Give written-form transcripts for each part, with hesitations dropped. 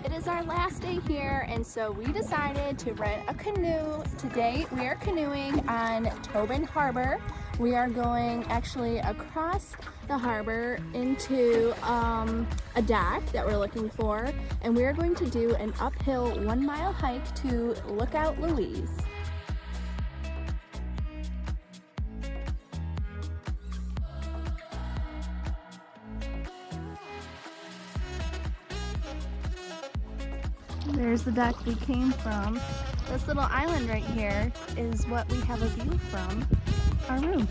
It is our last day here, and so we decided to rent a canoe. Today we are canoeing on Tobin Harbor. We are going actually across the harbor into a dock that we're looking for, and we are going to do an uphill 1 mile hike to LiQWYD. There's the dock we came from. This little island right here is what we have a view from our room.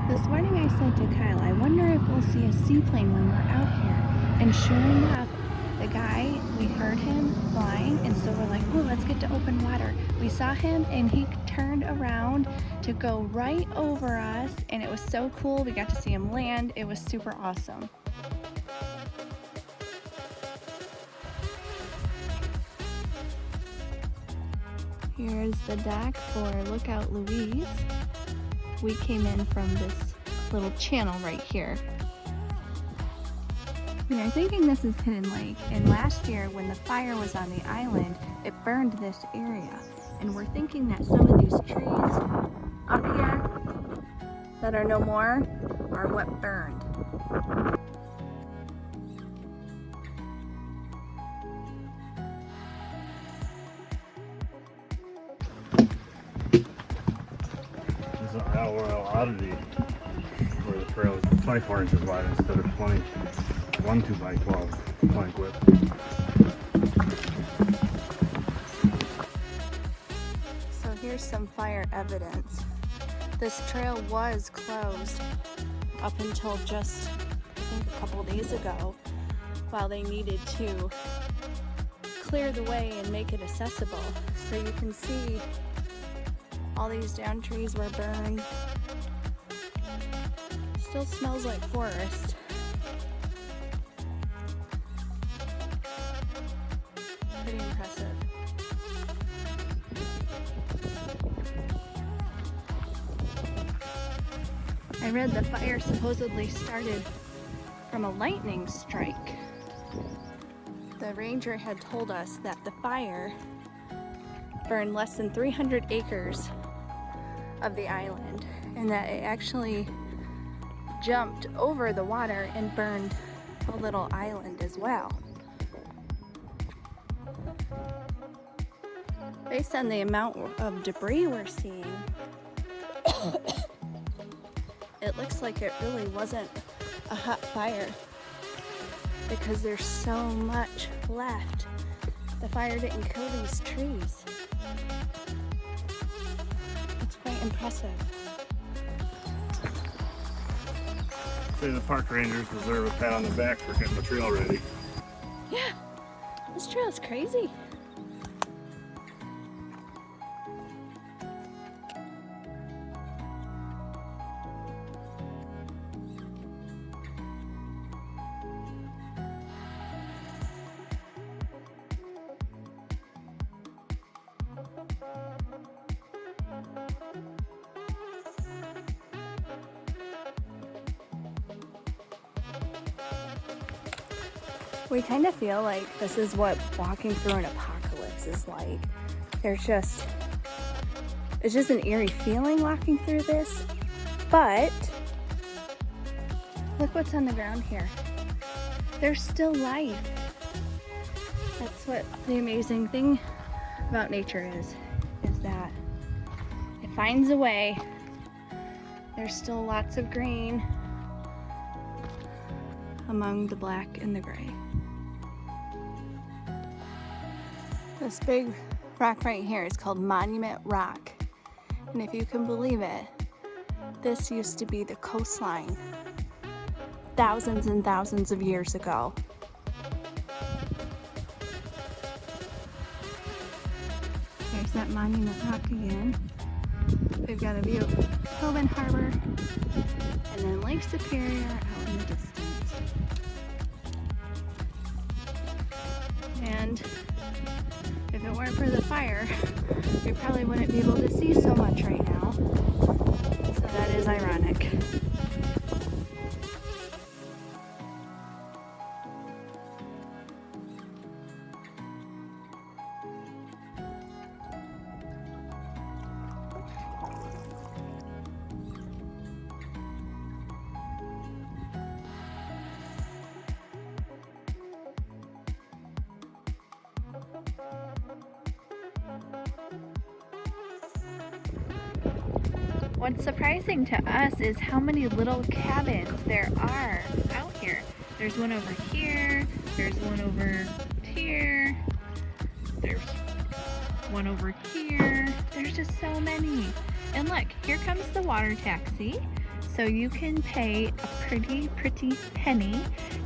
This morning I said to Kyle, I wonder if we'll see a seaplane when we're out here. And sure enough, the guy, we heard him flying, and so we're like, oh, let's get to open water. We saw him and he turned around to go right over us, and it was so cool. We got to see him land. It was super awesome. Here's the dock for LiQWYD. We came in from this little channel right here. We are thinking this is Hidden Lake, and last year when the fire was on the island, it burned this area. And we're thinking that some of these trees up here that are no more are what burned. This is our Royale oddity, where the trail is 24 inches wide instead of 20. 1 2x12 plank width. So here's some fire evidence. This trail was closed up until just, I think, a couple days ago, while they needed to clear the way and make it accessible. So you can see all these down trees were burned. Still smells like forest. Pretty impressive. I read the fire supposedly started from a lightning strike. The ranger had told us that the fire burned less than 300 acres of the island, and that it actually jumped over the water and burned a little island as well. Based on the amount of debris we're seeing, it looks like it really wasn't a hot fire because there's so much left. The fire didn't kill these trees. It's quite impressive. Say the park rangers deserve a pat on the back for getting the trail ready. Yeah, this trail is crazy. We kind of feel like this is what walking through an apocalypse is like. It's just an eerie feeling walking through this, but look what's on the ground here. There's still life. That's what the amazing thing about nature is that it finds a way. There's still lots of green among the black and the gray. This big rock right here is called Monument Rock. And if you can believe it, this used to be the coastline thousands and thousands of years ago. There's that Monument Rock again. We've got a view of Tobin Harbor and then Lake Superior out in the distance. And if it weren't for the fire, we probably wouldn't be able to see so much right now. So that is ironic. What's surprising to us is how many little cabins there are out here. There's one over here, there's one over here, there's one over here. There's just so many. And look, here comes the water taxi. So you can pay a pretty penny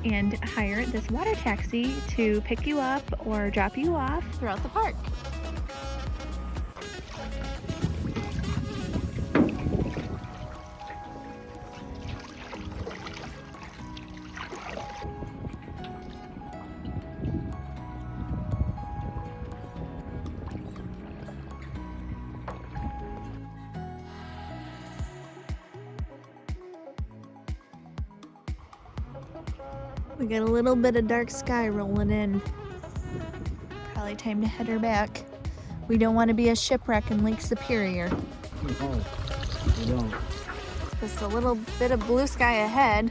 and hire this water taxi to pick you up or drop you off throughout the park. We got a little bit of dark sky rolling in. Probably time to head her back. We don't want to be a shipwreck in Lake Superior. No, we don't. Just a little bit of blue sky ahead.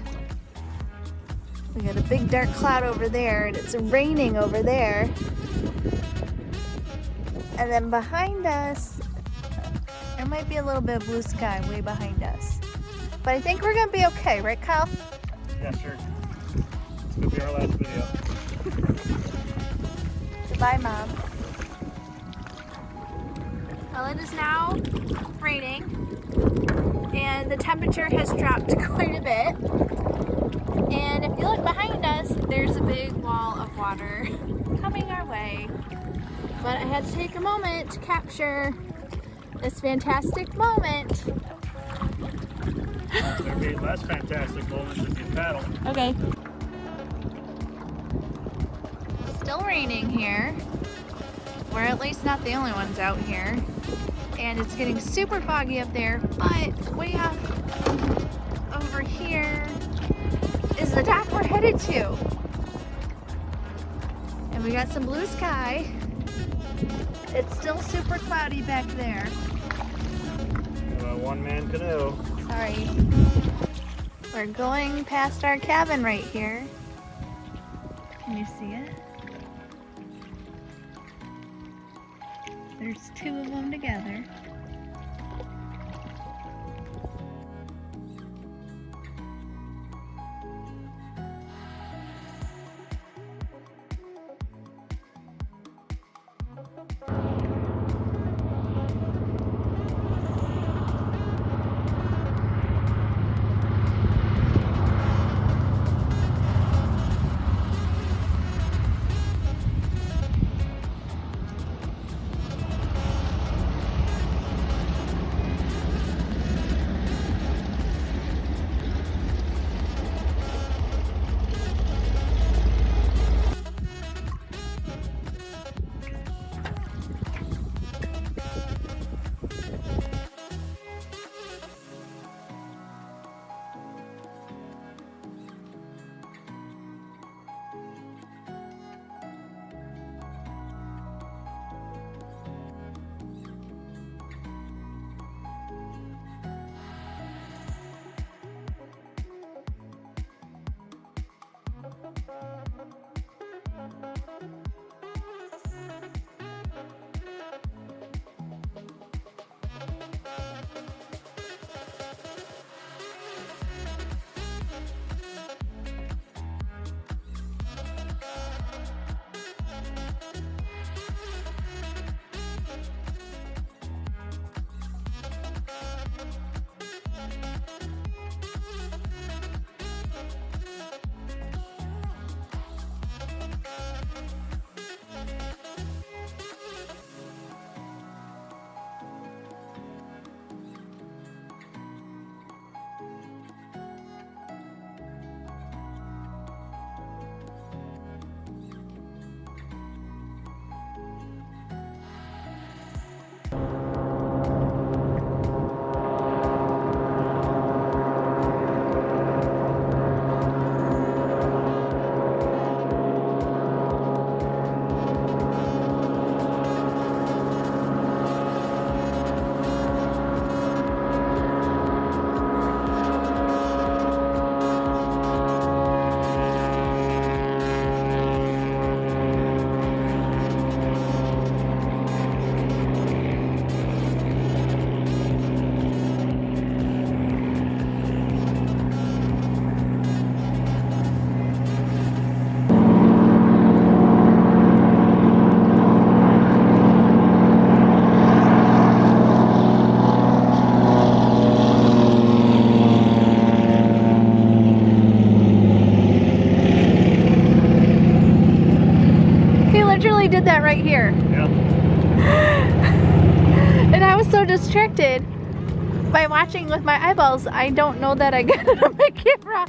We got a big dark cloud over there, and it's raining over there. And then behind us, there might be a little bit of blue sky way behind us. But I think we're gonna be okay, right, Kyle? Yeah, sure. This could be our last video. Goodbye, Mom. Well, it is now raining, and the temperature has dropped quite a bit. And if you look behind us, there's a big wall of water coming our way. But I had to take a moment to capture this fantastic moment. It's going to be less fantastic moments if you paddle. Okay. Still raining here. We're at least not the only ones out here. And it's getting super foggy up there, but way up over here is the dock we're headed to. And we got some blue sky. It's still super cloudy back there. A one-man canoe. Sorry. We're going past our cabin right here. Can you see it? There's two of them together. did that right here. Yeah. And I was so distracted by watching with my eyeballs, I don't know that I got it on my camera.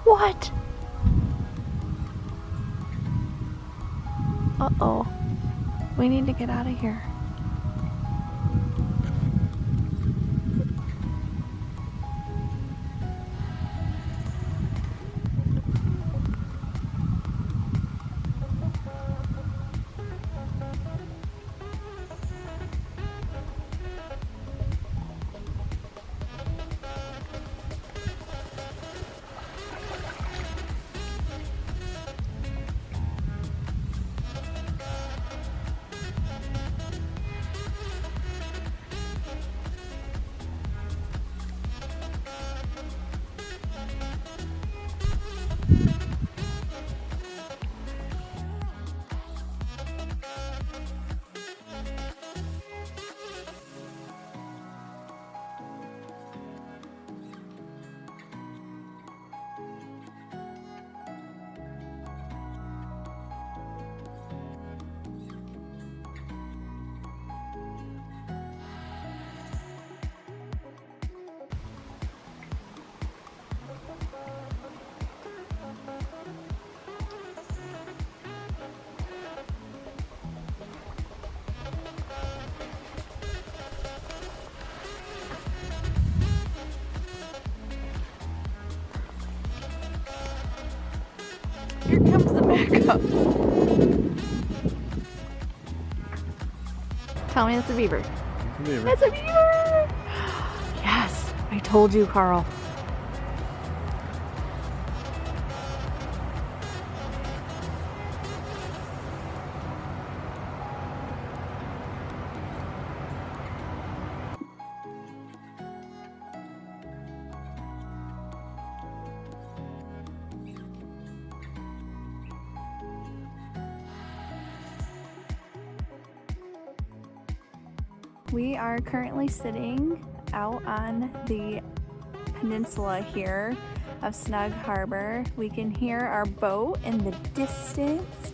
What? Uh-oh. We need to get out of here. Here comes the backup. Tell me it's a beaver. It's a beaver! Yes, I told you, Carl. We are currently sitting out on the peninsula here of Snug Harbor. We can hear our boat in the distance,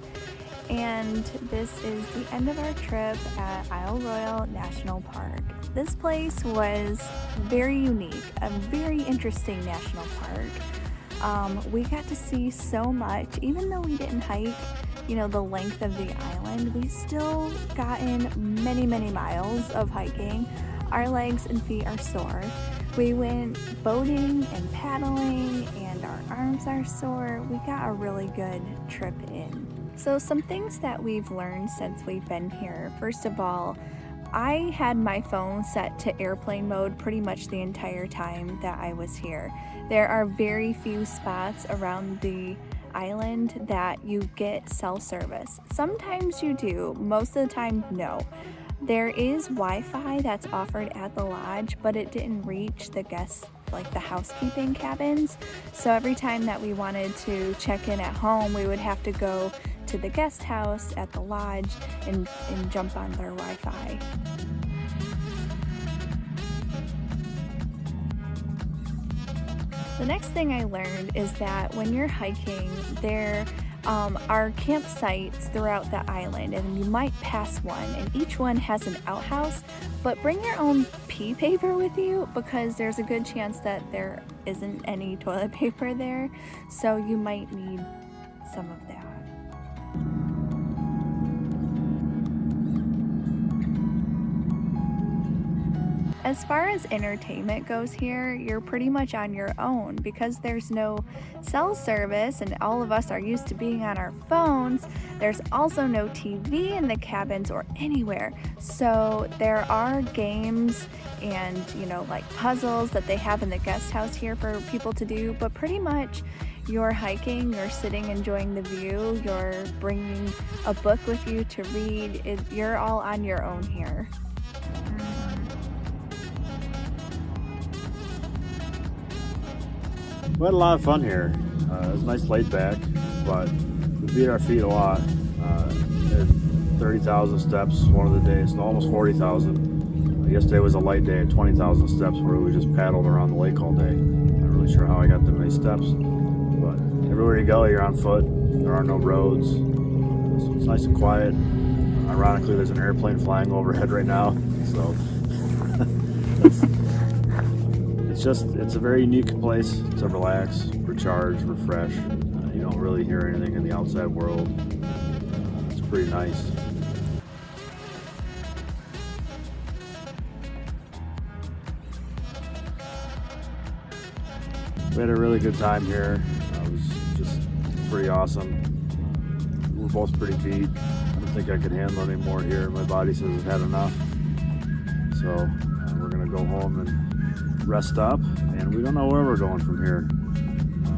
and this is the end of our trip at Royale National Park. This place was very unique, a very interesting national park. We got to see so much, even though we didn't hike the length of the island, we still got in many miles of hiking. Our legs and feet are sore. We went boating and paddling and our arms are sore. We got a really good trip in. So some things that we've learned since we've been here. First of all, I had my phone set to airplane mode pretty much the entire time that I was here. There are very few spots around the island that you get cell service. Sometimes you do, most of the time no. There is Wi-Fi that's offered at the lodge, but it didn't reach the guests, like the housekeeping cabins. So every time that we wanted to check in at home, we would have to go to the guest house at the lodge and jump on their Wi-Fi. The next thing I learned is that when you're hiking, there are campsites throughout the island, and you might pass one, and each one has an outhouse, but bring your own pee paper with you because there's a good chance that there isn't any toilet paper there, so you might need some of that. As far as entertainment goes here, you're pretty much on your own because there's no cell service and all of us are used to being on our phones. There's also no TV in the cabins or anywhere. So there are games and, like puzzles that they have in the guest house here for people to do, but pretty much you're hiking, you're sitting enjoying the view, you're bringing a book with you to read, you're all on your own here. We had a lot of fun here. It was nice laid back, but we beat our feet a lot. Had 30,000 steps one of the days, no, almost 40,000. Yesterday was a light day at 20,000 steps where we just paddled around the lake all day. Not really sure how I got that many steps, but everywhere you go, you're on foot. There are no roads, so it's nice and quiet. Ironically, there's an airplane flying overhead right now, so it's a very unique place to relax, recharge, refresh. You don't really hear anything in the outside world. It's pretty nice. We had a really good time here. It was just pretty awesome. We're both pretty beat. I don't think I could handle any more here. My body says I've had enough. So we're gonna go home and rest up, and we don't know where we're going from here.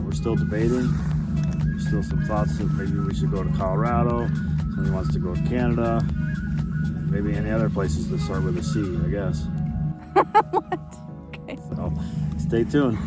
We're still debating. There's still some thoughts that maybe we should go to Colorado. Somebody wants to go to Canada. Maybe any other places that start with a C, I guess. What? Okay. So stay tuned.